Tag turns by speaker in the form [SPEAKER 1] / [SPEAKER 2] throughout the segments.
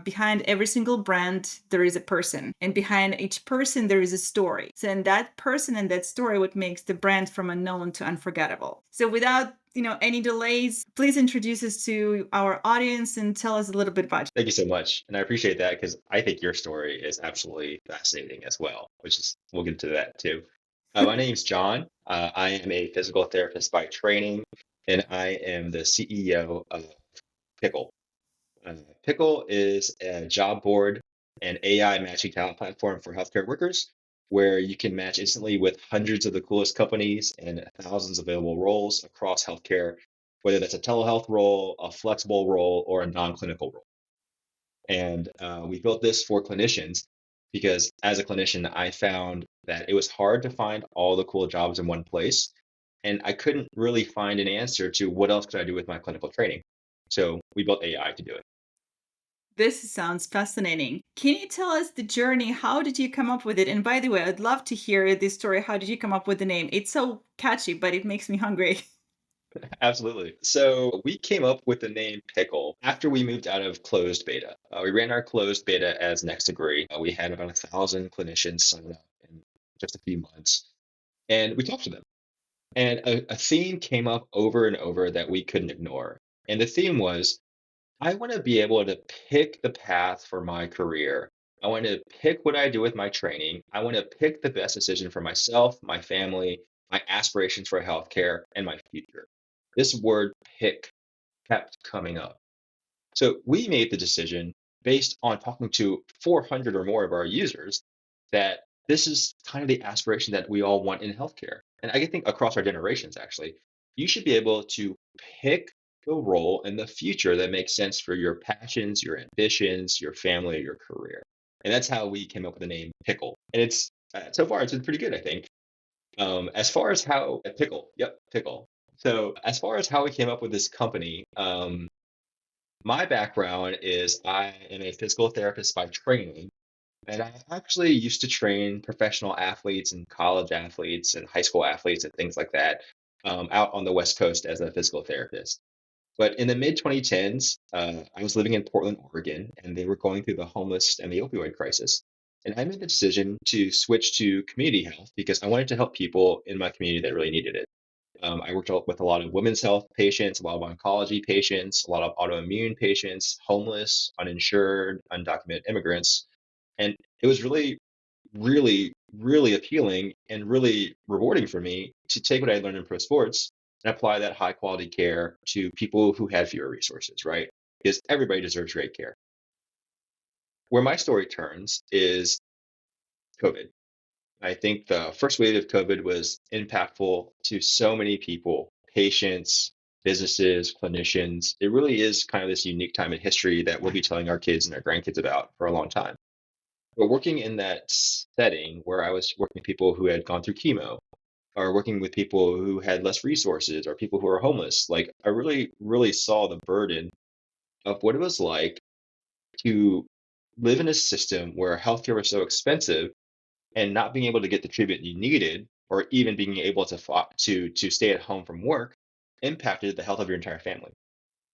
[SPEAKER 1] behind every single brand, there is a person. And behind each person, there is a story. So, and that person and that story, what makes the brand from unknown to unforgettable. So without any delays, please introduce us to our audience and tell us a little bit about you.
[SPEAKER 2] Thank you so much. And I appreciate that because I think your story is absolutely fascinating as well, which is, we'll get into that too. My name's John. I am a physical therapist by training, and I am the CEO of Pickle. Pickle is a job board and AI matching talent platform for healthcare workers where you can match instantly with hundreds of the coolest companies and thousands of available roles across healthcare, whether that's a telehealth role, a flexible role, or a non-clinical role. And we built this for clinicians because as a clinician, I found that it was hard to find all the cool jobs in one place. And I couldn't really find an answer to what else could I do with my clinical training. So we built AI to do it.
[SPEAKER 1] This sounds fascinating. Can you tell us the journey? How did you come up with it? And by the way, I'd love to hear this story. How did you come up with the name? It's so catchy, but it makes me hungry.
[SPEAKER 2] Absolutely. So we came up with the name Pickle after we moved out of closed beta. We ran our closed beta as Next Degree. We had about 1,000 clinicians sign up in just a few months, and we talked to them. And a theme came up over and over that we couldn't ignore. And the theme was I want to be able to pick the path for my career. I want to pick what I do with my training. I want to pick the best decision for myself, my family, my aspirations for healthcare, and my future. This word pick kept coming up. So we made the decision based on talking to 400 or more of our users that this is kind of the aspiration that we all want in healthcare. And I think across our generations, actually, you should be able to pick the role in the future that makes sense for your passions, your ambitions, your family, your career. And that's how we came up with the name Pickle. And it's so far it's been pretty good, I think. As far as how Pickle, yep, Pickle. So as far as how we came up with this company, my background is I am a physical therapist by training, and I actually used to train professional athletes and college athletes and high school athletes and things like that out on the West Coast as a physical therapist. But in the mid 2010s, I was living in Portland, Oregon, and they were going through the homeless and the opioid crisis. And I made the decision to switch to community health because I wanted to help people in my community that really needed it. I worked with a lot of women's health patients, a lot of oncology patients, a lot of autoimmune patients, homeless, uninsured, undocumented immigrants. And it was really, really, really appealing and really rewarding for me to take what I learned in pro sports and apply that high quality care to people who had fewer resources, right? Because everybody deserves great care. Where my story turns is COVID. I think the first wave of COVID was impactful to so many people, patients, businesses, clinicians. It really is kind of this unique time in history that we'll be telling our kids and our grandkids about for a long time. But working in that setting where I was working with people who had gone through chemo or working with people who had less resources or people who are homeless, like I really, really saw the burden of what it was like to live in a system where healthcare was so expensive and not being able to get the treatment you needed, or even being able to to stay at home from work, impacted the health of your entire family.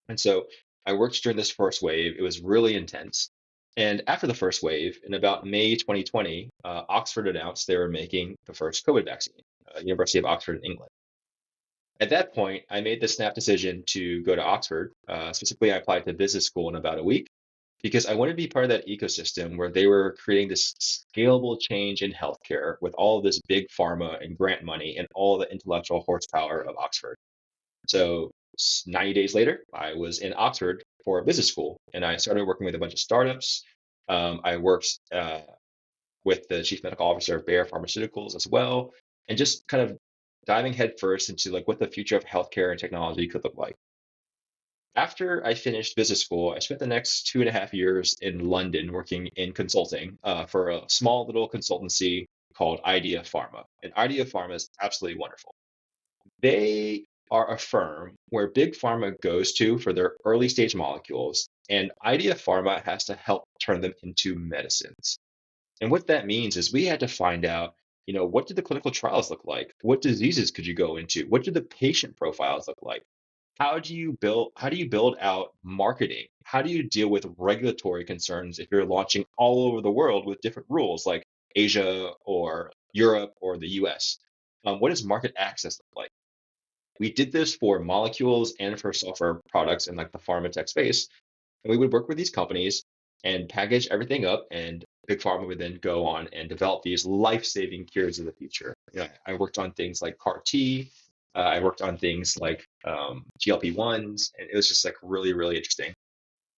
[SPEAKER 2] And so I worked during this first wave. It was really intense. And after the first wave, in about May 2020, Oxford announced they were making the first COVID vaccine, University of Oxford in England. At that point, I made the snap decision to go to Oxford. Specifically, I applied to business school in about a week because I wanted to be part of that ecosystem where they were creating this scalable change in healthcare with all of this big pharma and grant money and all the intellectual horsepower of Oxford. So 90 days later, I was in Oxford for a business school and I started working with a bunch of startups. I worked with the chief medical officer of Bayer Pharmaceuticals as well, and just kind of diving headfirst into like what the future of healthcare and technology could look like. After I finished business school, I spent the next 2.5 years in London working in consulting for a small little consultancy called Idea Pharma. And Idea Pharma is absolutely wonderful. They are a firm where big pharma goes to for their early stage molecules, and Idea Pharma has to help turn them into medicines. And what that means is we had to find out, what did the clinical trials look like? What diseases could you go into? What did the patient profiles look like? How do you build out marketing? How do you deal with regulatory concerns if you're launching all over the world with different rules like Asia or Europe or the US? What does market access look like? We did this for molecules and for software products in like the pharma tech space. And we would work with these companies and package everything up, and big pharma would then go on and develop these life-saving cures of the future. I worked on things like CAR T. I worked on things like GLP-1s, and it was just like really, really interesting.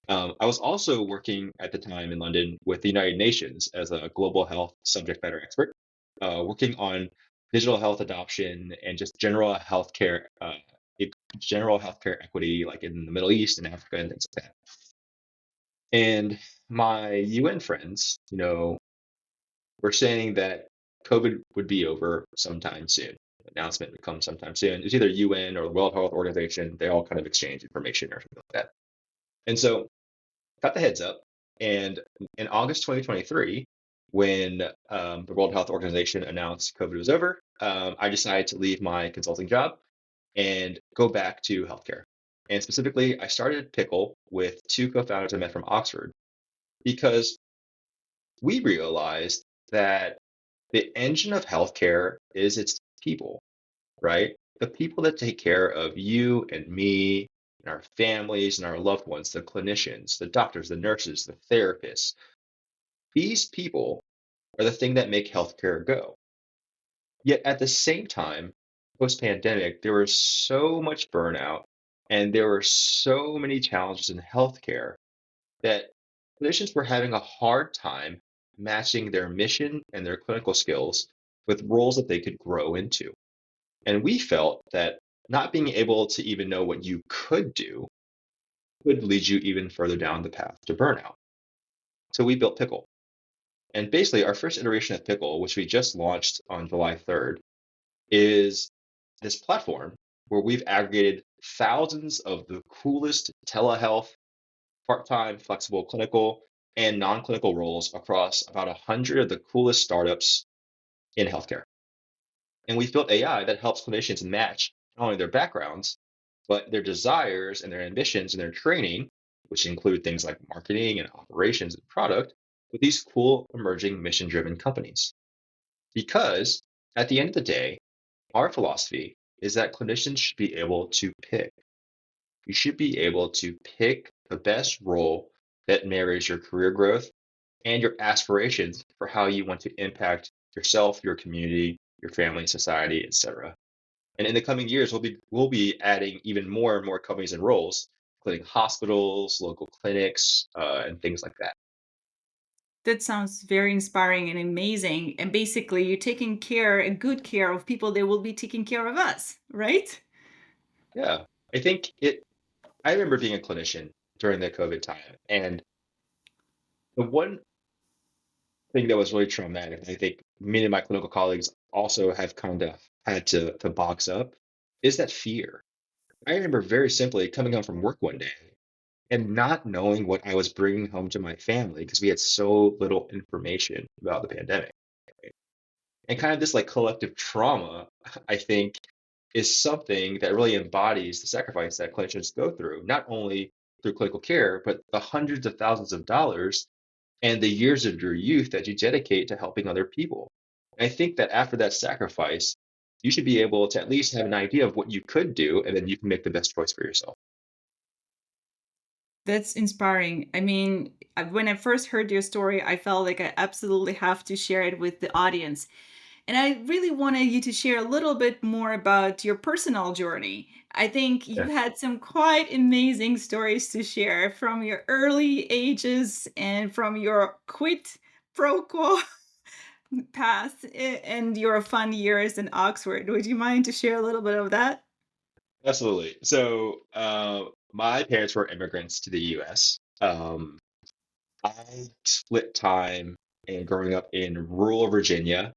[SPEAKER 2] I was also working at the time in London with the United Nations as a global health subject matter expert, working on digital health adoption and just general healthcare equity, like in the Middle East and Africa and things like that. And my UN friends, were saying that COVID would be over sometime soon. Announcement would come sometime soon. It's either UN or the World Health Organization. They all kind of exchange information or something like that. And so got the heads up. And in August 2023, when the World Health Organization announced COVID was over, I decided to leave my consulting job and go back to healthcare. And specifically, I started Pickle with two co-founders I met from Oxford because we realized that the engine of healthcare is its people, right? The people that take care of you and me and our families and our loved ones, the clinicians, the doctors, the nurses, the therapists. These people are the thing that make healthcare go. Yet at the same time, post pandemic, there was so much burnout and there were so many challenges in healthcare that clinicians were having a hard time matching their mission and their clinical skills with roles that they could grow into. And we felt that not being able to even know what you could do could lead you even further down the path to burnout. So we built Pickle. And basically, our first iteration of Pickle, which we just launched on July 3rd, is this platform where we've aggregated thousands of the coolest telehealth, part-time, flexible clinical, and non-clinical roles across about 100 of the coolest startups in healthcare. And we've built AI that helps clinicians match not only their backgrounds, but their desires and their ambitions and their training, which include things like marketing and operations and product, with these cool emerging mission-driven companies. Because at the end of the day, our philosophy is that clinicians should be able to pick. You should be able to pick the best role that marries your career growth and your aspirations for how you want to impact yourself, your community, your family, society, etc. And in the coming years, we'll be adding even more and more companies and roles, including hospitals, local clinics, and things like that.
[SPEAKER 1] That sounds very inspiring and amazing. And basically, you're taking care, a good care of people that will be taking care of us, right?
[SPEAKER 2] Yeah, I think it. I remember being a clinician during the COVID time, and the one thing that was really traumatic, and I think many of my clinical colleagues also have kind of had to box up, is that fear. I remember very simply coming home from work one day and not knowing what I was bringing home to my family because we had so little information about the pandemic. And kind of this like collective trauma, I think, is something that really embodies the sacrifice that clinicians go through, not only through clinical care, but the hundreds of thousands of dollars and the years of your youth that you dedicate to helping other people. I think that after that sacrifice, you should be able to at least have an idea of what you could do, and then you can make the best choice for yourself.
[SPEAKER 1] That's inspiring. I mean, when I first heard your story, I felt like I absolutely have to share it with the audience. And I really wanted you to share a little bit more about your personal journey. I think you've
[SPEAKER 2] Yeah.
[SPEAKER 1] had some quite amazing stories to share from your early ages and from your quid pro quo path and your fun years in Oxford. Would you mind to share a little bit of that?
[SPEAKER 2] Absolutely. So, my parents were immigrants to the US. I split time in growing up in rural Virginia,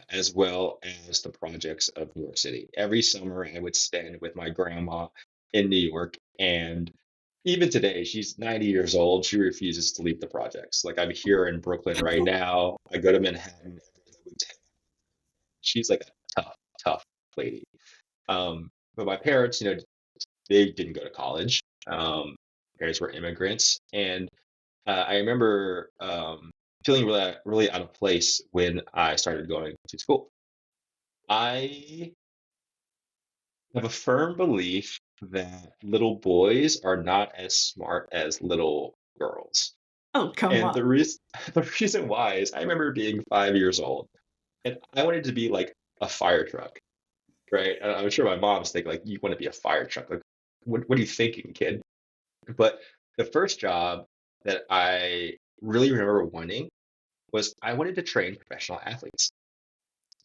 [SPEAKER 2] as well as the projects of New York City. Every summer, I would spend with my grandma in New York. And even today, she's 90 years old. She refuses to leave the projects. Like I'm here in Brooklyn right now. I go to Manhattan every other week. She's like a tough, tough lady. But my parents, They didn't go to college. Parents were immigrants, and I remember feeling really out of place when I started going to school. I have a firm belief that little boys are not as smart as little girls.
[SPEAKER 1] Oh, come
[SPEAKER 2] And
[SPEAKER 1] on.
[SPEAKER 2] the reason why is I remember being 5 years old and I wanted to be like a fire truck, right? And I'm sure my mom's thinking like, you want to be a fire truck. Like, what are you thinking, kid? But the first job that I really remember wanting was I wanted to train professional athletes.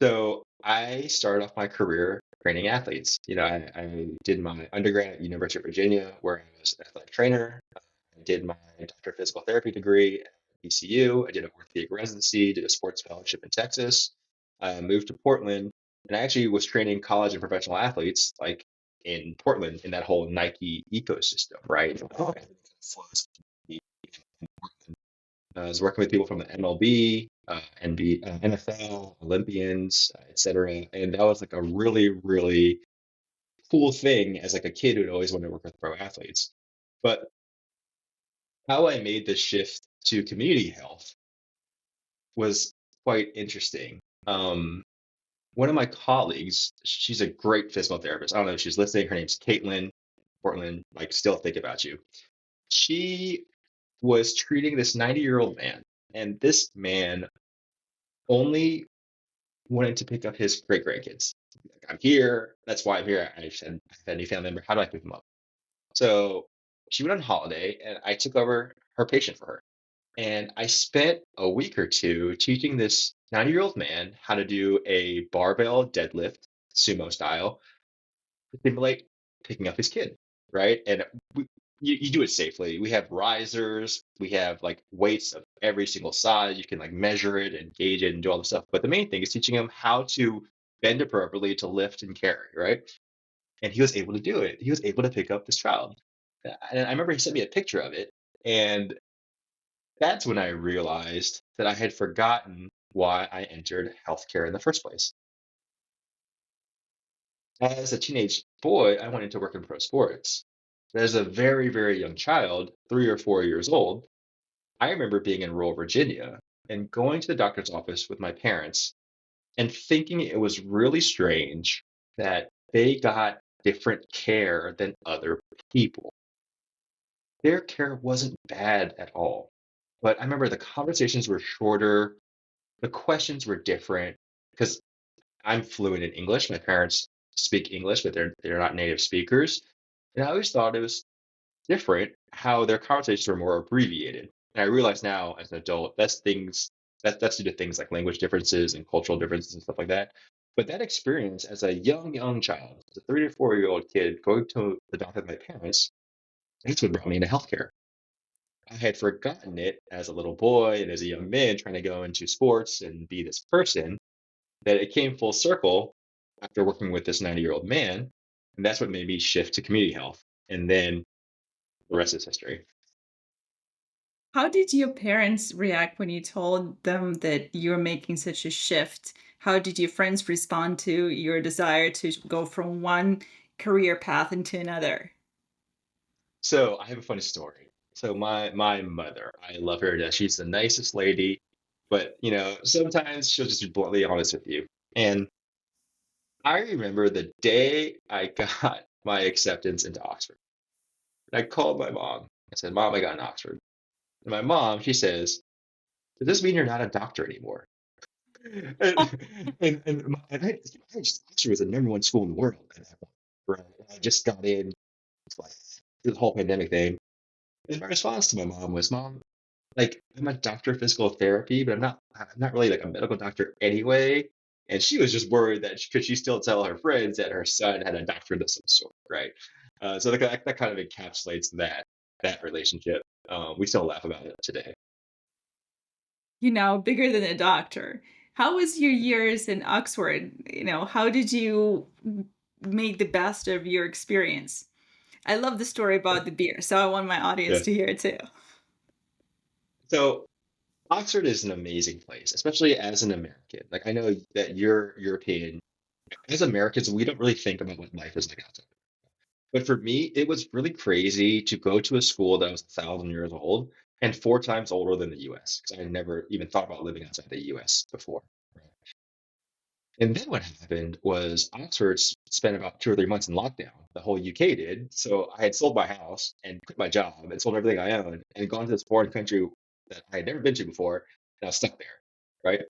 [SPEAKER 2] So I started off my career training athletes. I did my undergrad at University of Virginia, where I was an athletic trainer. I did my doctor of physical therapy degree at ECU. I did an orthopedic residency, did a sports fellowship in Texas. I moved to Portland, and I actually was training college and professional athletes, like in Portland, in that whole Nike ecosystem, right? Everything flows. I was working with people from the MLB, NFL, Olympians, etc. And that was like a really, really cool thing as like a kid who'd always wanted to work with pro athletes. But how I made the shift to community health was quite interesting. One of my colleagues, she's a great physical therapist. I don't know if she's listening. Her name's Caitlin Portland. Like, still think about you. She was treating this 90-year-old man, and this man only wanted to pick up his great grandkids. Like, I'm here. That's why I'm here. I've had a new family member. How do I pick them up? So she went on holiday, and I took over her patient for her. And I spent a week or two teaching this 90-year-old man how to do a barbell deadlift, sumo style, to simulate picking up his kid, right? And you do it safely. We have risers, we have like weights of every single size. You can like measure it and gauge it and do all the stuff. But the main thing is teaching him how to bend appropriately to lift and carry, right? And he was able to do it. He was able to pick up this child. And I remember he sent me a picture of it. And that's when I realized that I had forgotten why I entered healthcare in the first place. As a teenage boy, I wanted to work in pro sports. As a very, very young child, 3 or 4 years old, I remember being in rural Virginia and going to the doctor's office with my parents and thinking it was really strange that they got different care than other people. Their care wasn't bad at all. But I remember the conversations were shorter, the questions were different because I'm fluent in English. My parents speak English, but they're not native speakers. And I always thought it was different how their conversations were more abbreviated. And I realize now as an adult that's due to things like language differences and cultural differences and stuff like that. But that experience as a young child, as a 3 to 4 year old kid going to the doctor with my parents, that's what brought me into healthcare. I had forgotten it as a little boy and as a young man trying to go into sports and be this person, that it came full circle after working with this 90-year-old man. And that's what made me shift to community health. And then the rest is history.
[SPEAKER 1] How did your parents react when you told them that you're making such a shift? How did your friends respond to your desire to go from one career path into another?
[SPEAKER 2] So I have a funny story. So my mother, I love her to death. She's the nicest lady, but sometimes she'll just be bluntly honest with you. And I remember the day I got my acceptance into Oxford. And I called my mom. I said, Mom, I got in Oxford. And my mom, she says, does this mean you're not a doctor anymore? I just thought she was the number one school in the world at that point. Right? I just got in. It's like this whole pandemic thing. And my response to my mom was, Mom, like I'm a doctor of physical therapy, but I'm not really like a medical doctor anyway. And she was just worried that could she still tell her friends that her son had a doctorate of some sort, right? So that kind of encapsulates that relationship. We still laugh about it today.
[SPEAKER 1] Bigger than a doctor. How was your years in Oxford? How did you make the best of your experience? I love the story about the beer, so I want my audience
[SPEAKER 2] Yeah.
[SPEAKER 1] to hear it too.
[SPEAKER 2] So Oxford is an amazing place, especially as an American. Like I know that you're European. As Americans, we don't really think about what life is like outside. But for me, it was really crazy to go to a school that was 1,000 years old and 4 times older than the US, because I had never even thought about living outside the US before. Right? And then what happened was Oxford spent about 2 or 3 months in lockdown. The whole UK did. So I had sold my house and quit my job and sold everything I owned and gone to this foreign country that I had never been to before. And I was stuck there. Right.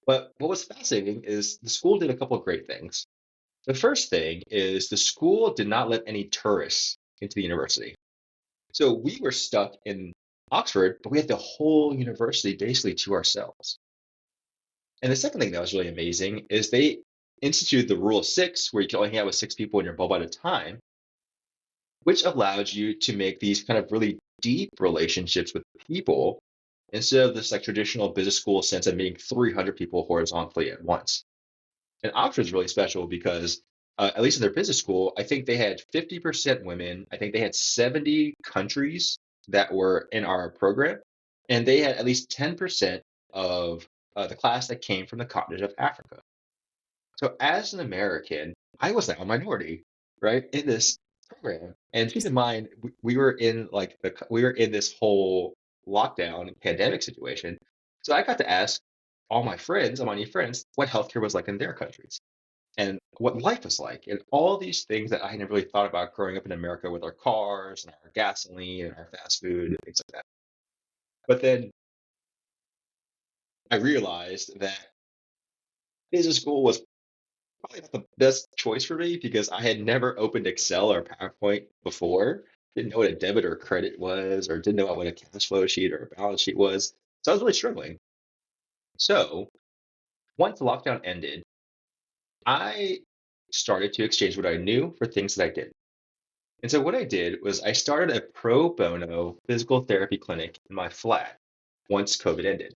[SPEAKER 2] But what was fascinating is the school did a couple of great things. The first thing is the school did not let any tourists into the university. So we were stuck in Oxford, but we had the whole university basically to ourselves. And the second thing that was really amazing is they instituted the rule of six, where you can only hang out with six people in your bubble at a time, which allowed you to make these kind of really deep relationships with people instead of this like traditional business school sense of meeting 300 people horizontally at once. And Oxford's really special because, at least in their business school, I think they had 50% women. I think they had 70 countries that were in our program, and they had at least 10% of the class that came from the continent of Africa. So as an American, I was now a minority, right, in this program. And keep in
[SPEAKER 1] Just
[SPEAKER 2] mind, we were in like we were in this whole lockdown pandemic situation. So I got to ask all my friends, all my new friends, what healthcare was like in their countries and what life was like, and all these things that I had never really thought about growing up in America with our cars and our gasoline and our fast food and things like that. But then I realized that business school was probably not the best choice for me because I had never opened Excel or PowerPoint before, didn't know what a debit or credit was, or didn't know what a cash flow sheet or a balance sheet was. So I was really struggling. So once the lockdown ended, I started to exchange what I knew for things that I did. And so what I did was I started a pro bono physical therapy clinic in my flat once COVID ended.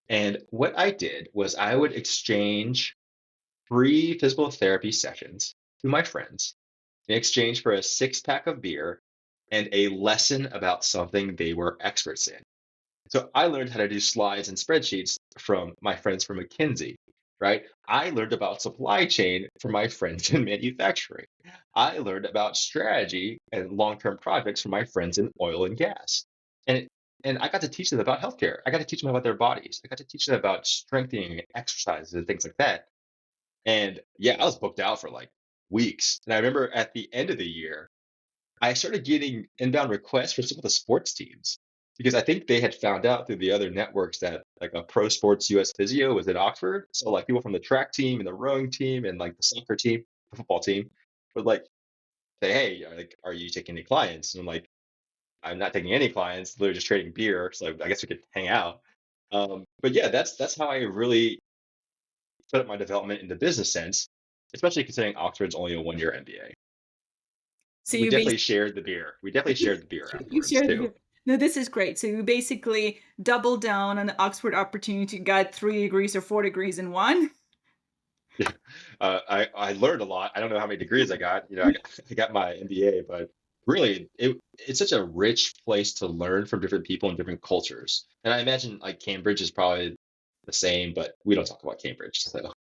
[SPEAKER 2] And what I did was I would exchange free physical therapy sessions to my friends in exchange for a six-pack of beer and a lesson about something they were experts in. So I learned how to do slides and spreadsheets from my friends from McKinsey, right? I learned about supply chain from my friends in manufacturing. I learned about strategy and long-term projects from my friends in oil and gas. And and I got to teach them about healthcare. I got to teach them about their bodies. I got to teach them about strengthening exercises and things like that. And yeah, I was booked out for like weeks. And I remember at the end of the year, I started getting inbound requests for some of the sports teams because I think they had found out through the other networks that like a pro sports US physio was at Oxford. So like people from the track team and the rowing team and like the soccer team, the football team would like say, "Hey, like, are you taking any clients?" And I'm like, "I'm not taking any clients. Literally just trading beer. So I guess we could hang out." But yeah, that's how I really set up my development in the business sense, especially considering Oxford's only a 1 year MBA.
[SPEAKER 1] so
[SPEAKER 2] We
[SPEAKER 1] you
[SPEAKER 2] definitely
[SPEAKER 1] basically
[SPEAKER 2] shared the beer. We definitely shared the beer
[SPEAKER 1] you
[SPEAKER 2] afterwards
[SPEAKER 1] shared
[SPEAKER 2] too.
[SPEAKER 1] the no, this is great. So you basically double down on the Oxford opportunity, got 3 degrees or 4 degrees in one.
[SPEAKER 2] Yeah. I learned a lot. I don't know how many degrees I got. You know, I got my MBA, but really, it's such a rich place to learn from different people and different cultures. And I imagine like Cambridge is probably the same, but we don't talk about Cambridge. So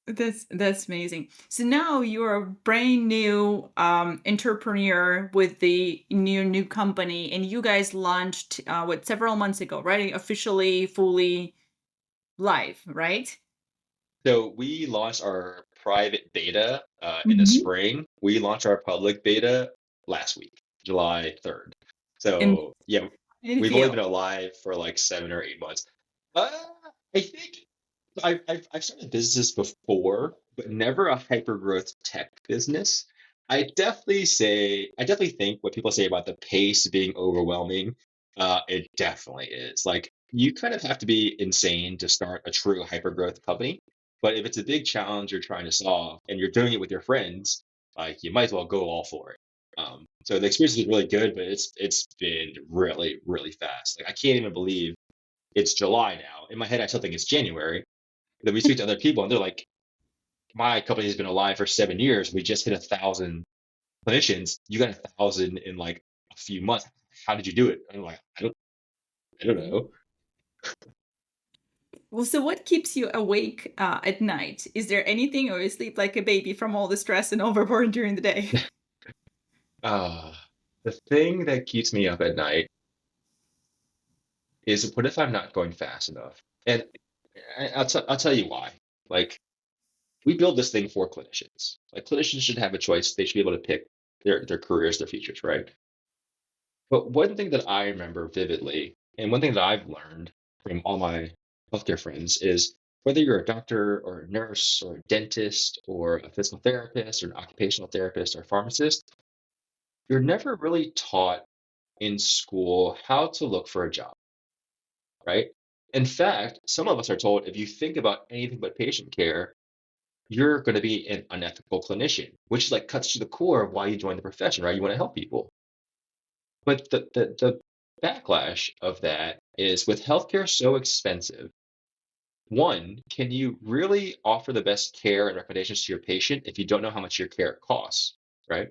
[SPEAKER 1] That's amazing. So now you're a brand new entrepreneur with the new company, and you guys launched what several months ago, right? Officially, fully live, right?
[SPEAKER 2] so we launched our private beta in the
[SPEAKER 1] Mhm.
[SPEAKER 2] spring. We launched our public beta last week, July 3rd.
[SPEAKER 1] And
[SPEAKER 2] So yeah,
[SPEAKER 1] how did it
[SPEAKER 2] we've only been
[SPEAKER 1] feel?
[SPEAKER 2] alive for like 7 or 8 months. Uh, I think I've started businesses before, but never a hyper growth tech business. I definitely think what people say about the pace being overwhelming, it definitely is. Like you kind of have to be insane to start a true hyper growth company. But if it's a big challenge you're trying to solve and you're doing it with your friends, like you might as well go all for it. So the experience is really good, but it's been really, really fast. Like I can't even believe it's July now. In my head, I still think it's January. Then we speak to other people and they're like, my company has been alive for 7 years. We just hit 1,000 clinicians. You got 1,000 in like a few months. How did you do it? I'm like, I don't know.
[SPEAKER 1] Well, so what keeps you awake at night? Is there anything, or you sleep like a baby from all the stress and overwork during the day?
[SPEAKER 2] Uh, the thing that keeps me up at night is what if I'm not going fast enough? And I'll tell you why. Like, we build this thing for clinicians. Like, clinicians should have a choice. They should be able to pick their careers, their futures, right? But one thing that I remember vividly, and one thing that I've learned from all my healthcare friends is whether you're a doctor or a nurse or a dentist or a physical therapist or an occupational therapist or a pharmacist, you're never really taught in school how to look for a job, right? In fact, some of us are told if you think about anything but patient care, you're going to be an unethical clinician, which like cuts to the core of why you joined the profession, right? You want to help people. But the backlash of that is with healthcare so expensive, one, can you really offer the best care and recommendations to your patient if you don't know how much your care costs, right?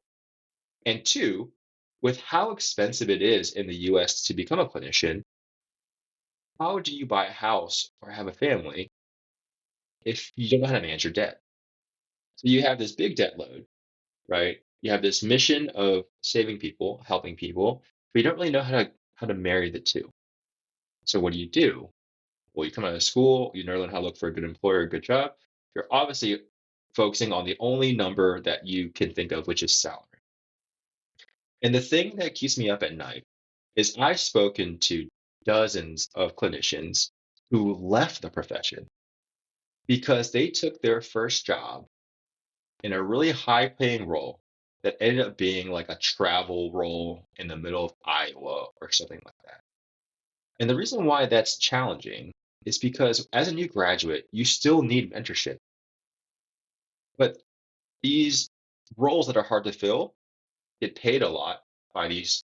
[SPEAKER 2] And two, with how expensive it is in the US to become a clinician, how do you buy a house or have a family if you don't know how to manage your debt? So you have this big debt load, right? You have this mission of saving people, helping people, but you don't really know how to marry the two. So what do? Well, you come out of school, you never learn how to look for a good employer, a good job. You're obviously focusing on the only number that you can think of, which is salary. And the thing that keeps me up at night is I've spoken to dozens of clinicians who left the profession because they took their first job in a really high paying role that ended up being like a travel role in the middle of Iowa or something like that. And the reason why that's challenging is because as a new graduate, you still need mentorship. But these roles that are hard to fill get paid a lot by these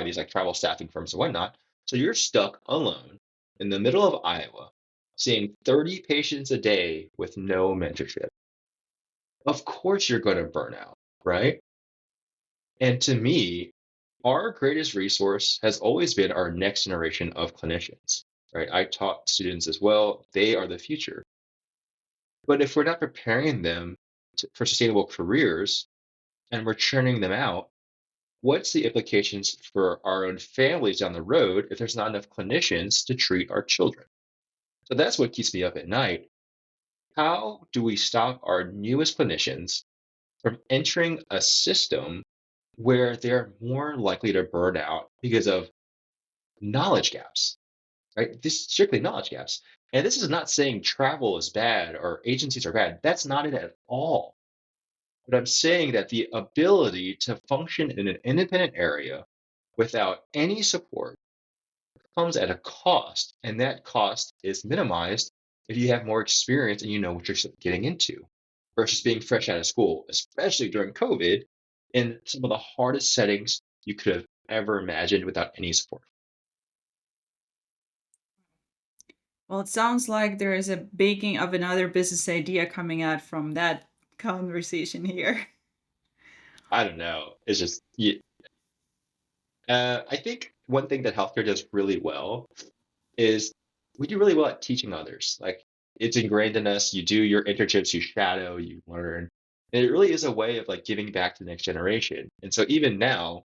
[SPEAKER 2] like travel staffing firms and whatnot. So you're stuck alone in the middle of Iowa, seeing 30 patients a day with no mentorship. Of course you're going to burn out, right? And to me, our greatest resource has always been our next generation of clinicians, right? I taught students as well. They are the future. But if we're not preparing them for sustainable careers and we're churning them out, what's the implications for our own families down the road if there's not enough clinicians to treat our children? So that's what keeps me up at night. How do we stop our newest clinicians from entering a system where they're more likely to burn out because of knowledge gaps, right? This is strictly knowledge gaps. And this is not saying travel is bad or agencies are bad. That's not it at all. But I'm saying that the ability to function in an independent area without any support comes at a cost, and that cost is minimized if you have more experience and you know what you're getting into versus being fresh out of school, especially during COVID in some of the hardest settings you could have ever imagined without any support.
[SPEAKER 1] Well, it sounds like there is a baking of another business idea coming out from that conversation here.
[SPEAKER 2] I don't know. It's just, I think one thing that healthcare does really well is we do really well at teaching others. Like it's ingrained in us. You do your internships, you shadow, you learn. And it really is a way of like giving back to the next generation. And so even now,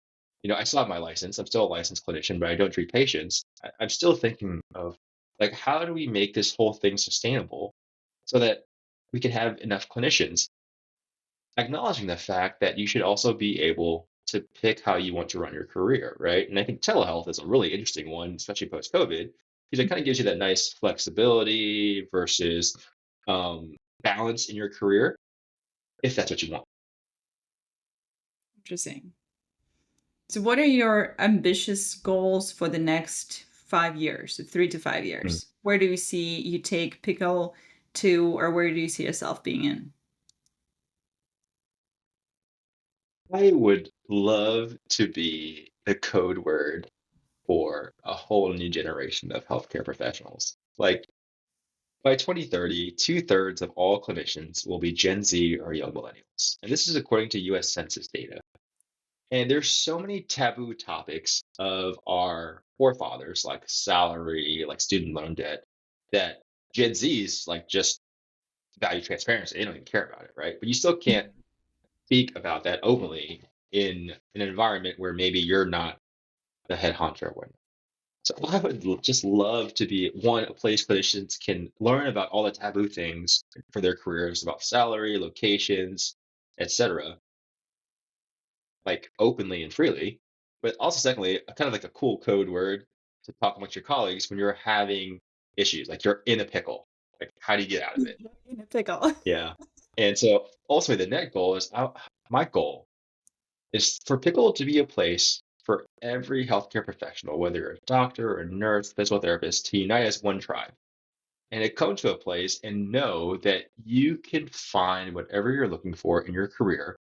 [SPEAKER 2] I still have my license. I'm still a licensed clinician, but I don't treat patients. I'm still thinking of like how do we make this whole thing sustainable so that we can have enough clinicians acknowledging the fact that you should also be able to pick how you want to run your career, right? And I think telehealth is a really interesting one, especially post COVID, because it kind of gives you that nice flexibility versus um, balance in your career, if that's what you want.
[SPEAKER 1] Interesting. So, what are your ambitious goals for the next 5 years, so 3 to 5 years? Where do you see you take Pickle to, or where do you see yourself being in?
[SPEAKER 2] I would love to be the code word for a whole new generation of healthcare professionals. Like by 2030, two-thirds of all clinicians will be Gen Z or young millennials. And this is according to US Census data. And there's so many taboo topics of our forefathers, like salary, like student loan debt, that Gen Z's like just value transparency. They don't even care about it, right? But you still can't speak about that openly in an environment where maybe you're not the head honcho or whatnot. So I would just love to be one, a place clinicians can learn about all the taboo things for their careers about salary, locations, etc., like openly and freely. But also, secondly, kind of like a cool code word to talk amongst your colleagues when you're having issues, like you're in a pickle. Like, how do you get out of it?
[SPEAKER 1] In a pickle.
[SPEAKER 2] Yeah. And so, ultimately, the net goal is my goal is for Pickle to be a place for every healthcare professional, whether you're a doctor or a nurse, physical therapist, to unite as one tribe and to come to a place and know that you can find whatever you're looking for in your career,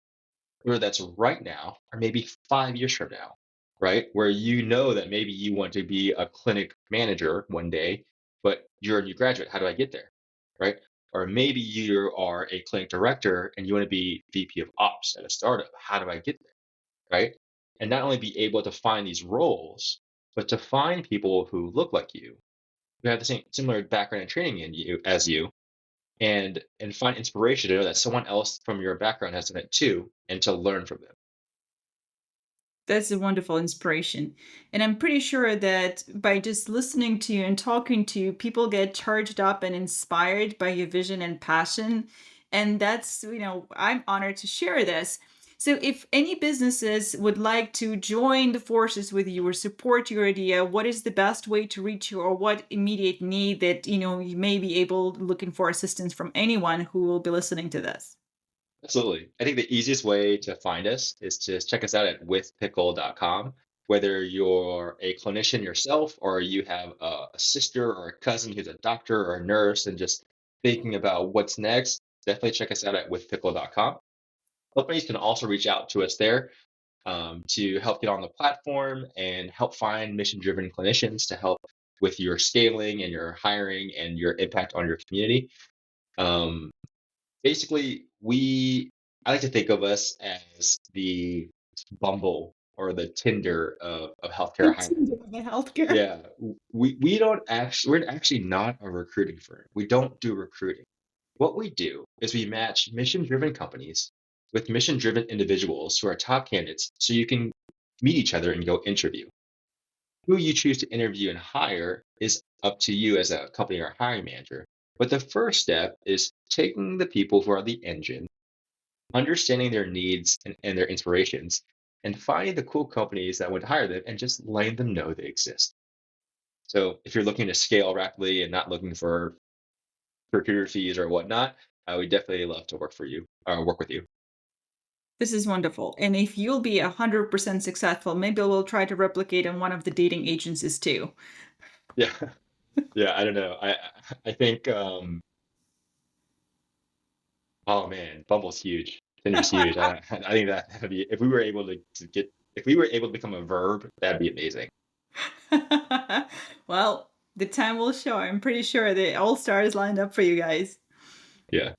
[SPEAKER 2] whether that's right now or maybe 5 years from now, right? Where you know that maybe you want to be a clinic manager one day, but you're a new graduate. How do I get there? Right? Or maybe you are a clinic director and you want to be VP of ops at a startup. How do I get there? Right? And not only be able to find these roles, but to find people who look like you, who have the same similar background and training in you as you, and find inspiration to know that someone else from your background has done it too, and to learn from them.
[SPEAKER 1] That's a wonderful inspiration. And I'm pretty sure that by just listening to you and talking to you, people get charged up and inspired by your vision and passion. And that's, I'm honored to share this. So if any businesses would like to join the forces with you or support your idea, what is the best way to reach you or what immediate need that, you may be able looking for assistance from anyone who will be listening to this?
[SPEAKER 2] Absolutely. I think the easiest way to find us is to check us out at withpickle.com. Whether you're a clinician yourself or you have a sister or a cousin who's a doctor or a nurse and just thinking about what's next, definitely check us out at withpickle.com. Companies can also reach out to us there to help get on the platform and help find mission driven clinicians to help with your scaling and your hiring and your impact on your community. Um, Basically, I like to think of us as the Bumble or the Tinder of healthcare hiring.
[SPEAKER 1] Continue with the healthcare.
[SPEAKER 2] Yeah, we don't actually we're actually not a recruiting firm. We don't do recruiting. What we do is we match mission-driven companies with mission-driven individuals who are top candidates so you can meet each other and go interview. Who you choose to interview and hire is up to you as a company or hiring manager. But the first step is taking the people who are the engine, understanding their needs and their inspirations, and finding the cool companies that would hire them and just letting them know they exist. So if you're looking to scale rapidly and not looking for recruiter fees or whatnot, I would definitely love to work for you or work with you.
[SPEAKER 1] This is wonderful. And if you'll be 100% successful, maybe we'll try to replicate on one of the dating agencies too.
[SPEAKER 2] Yeah, yeah. I don't know. I think oh man, Bumble's huge. Tinder's huge. I think that would be if we were able to get if we were able to become a verb, that'd be amazing.
[SPEAKER 1] Well, the time will show. I'm pretty sure the all stars lined up for you guys.
[SPEAKER 2] Yeah.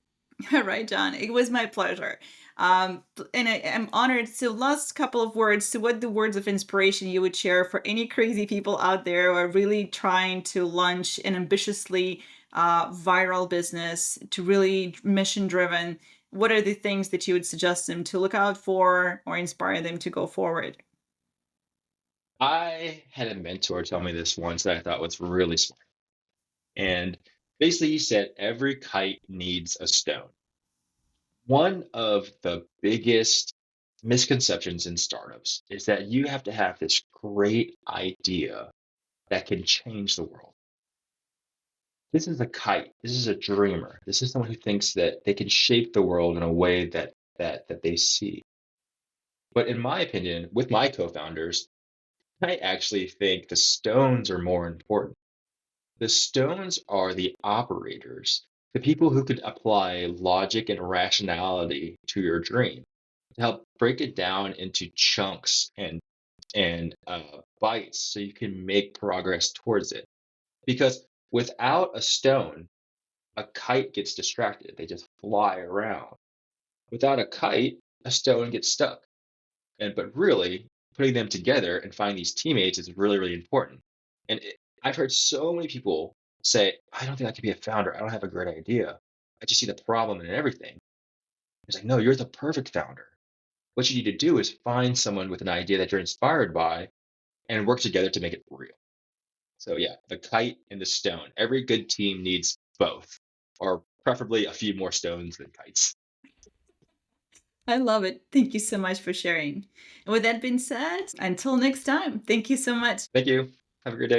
[SPEAKER 1] All right, John. It was my pleasure. And I am honored. So, last couple of words. So, what the words of inspiration you would share for any crazy people out there who are really trying to launch an ambitiously viral business to really mission driven? What are the things that you would suggest them to look out for or inspire them to go forward?
[SPEAKER 2] I had a mentor tell me this once that I thought was really smart. And basically he said every kite needs a stone. One of the biggest misconceptions in startups is that you have to have this great idea that can change the world. This is a kite. This is a dreamer. This is someone who thinks that they can shape the world in a way that they see. But in my opinion, with my co-founders, I actually think the stones are more important. The stones are the operators, the people who could apply logic and rationality to your dream to help break it down into chunks and bites so you can make progress towards it. Because without a stone, a kite gets distracted. They just fly around. Without a kite, a stone gets stuck. But really, putting them together and finding these teammates is really, really important. I've heard so many people say, I don't think I can be a founder. I don't have a great idea. I just see the problem in everything. It's like, no, you're the perfect founder. What you need to do is find someone with an idea that you're inspired by and work together to make it real. So, yeah, the kite and the stone. Every good team needs both, or preferably a few more stones than kites.
[SPEAKER 1] I love it. Thank you so much for sharing. And with that being said, until next time, thank you so much.
[SPEAKER 2] Thank you. Have a great day.